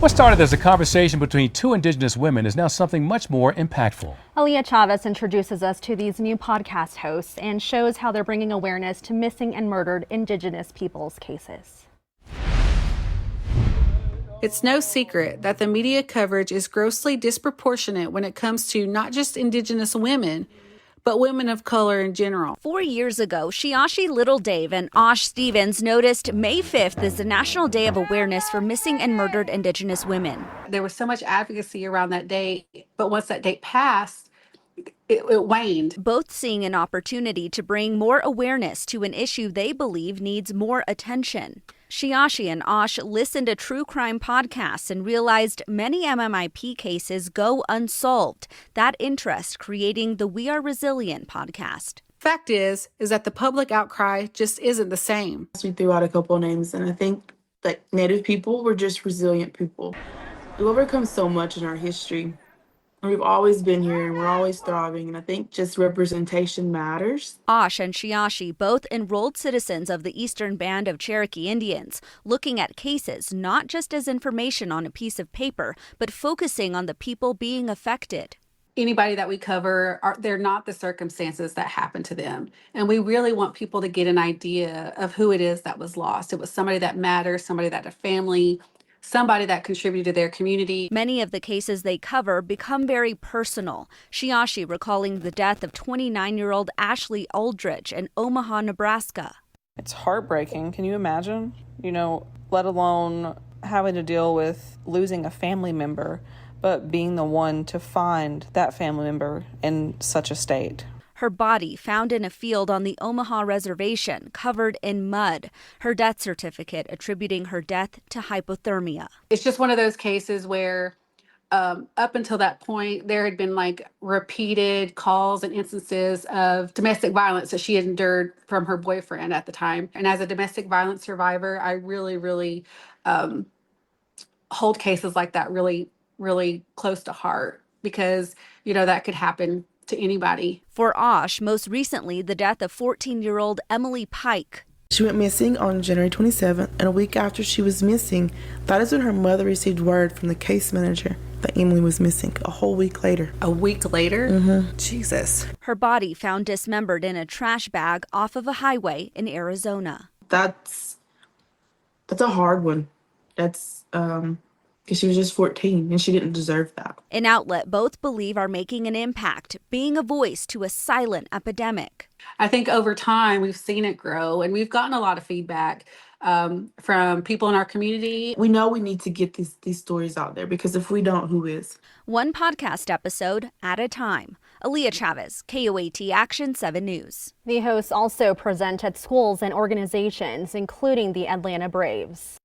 What started as a conversation between two Indigenous women is now something much more impactful. Aaliyah Chavez introduces us to these new podcast hosts and shows how they're bringing awareness to missing and murdered Indigenous peoples' cases. It's no secret that the media coverage is grossly disproportionate when it comes to not just Indigenous women, but women of color in general. 4 years ago, Shiashi Little Dave and Osh Stevens noticed May 5th is the National Day of Awareness for Missing and Murdered Indigenous Women. There was so much advocacy around that date, but once that date passed, it waned. Both seeing an opportunity to bring more awareness to an issue they believe needs more attention. Shiashi and Osh listened to true crime podcasts and realized many MMIP cases go unsolved. That interest creating the We Are Resilient podcast. Fact is that the public outcry just isn't the same. We threw out a couple of names, and I think that Native people were just resilient people. We've overcome so much in our history. We've always been here and we're always thriving, and I think just representation matters. Osh and Shiashi, both enrolled citizens of the Eastern Band of Cherokee Indians, looking at cases not just as information on a piece of paper, but focusing on the people being affected. Anybody that we cover, they're not the circumstances that happened to them. And we really want people to get an idea of who it is that was lost. It was somebody that matters, somebody that had a family, somebody that contributed to their community. Many of the cases they cover become very personal. Shiashi recalling the death of 29-year-old Ashley Aldridge in Omaha, Nebraska. It's heartbreaking. Can you imagine? Let alone having to deal with losing a family member, but being the one to find that family member in such a state. Her body found in a field on the Omaha reservation, covered in mud. Her death certificate attributing her death to hypothermia. It's just one of those cases where up until that point, there had been repeated calls and instances of domestic violence that she had endured from her boyfriend at the time. And as a domestic violence survivor, I really, really hold cases like that really, really close to heart because, that could happen to anybody. For Osh, most recently, the death of 14-year-old Emily Pike. She went missing on January 27th, and a week after she was missing, that is when her mother received word from the case manager that Emily was missing. A whole week later. A week later? Mm-hmm. Jesus. Her body found dismembered in a trash bag off of a highway in Arizona. That's a hard one. That's because she was just 14 and she didn't deserve that. An outlet both believe are making an impact, being a voice to a silent epidemic. I think over time we've seen it grow and we've gotten a lot of feedback from people in our community. We know we need to get these stories out there because if we don't, who is? One podcast episode at a time. Aaliyah Chavez, KOAT Action 7 News. The hosts also present at schools and organizations, including the Atlanta Braves.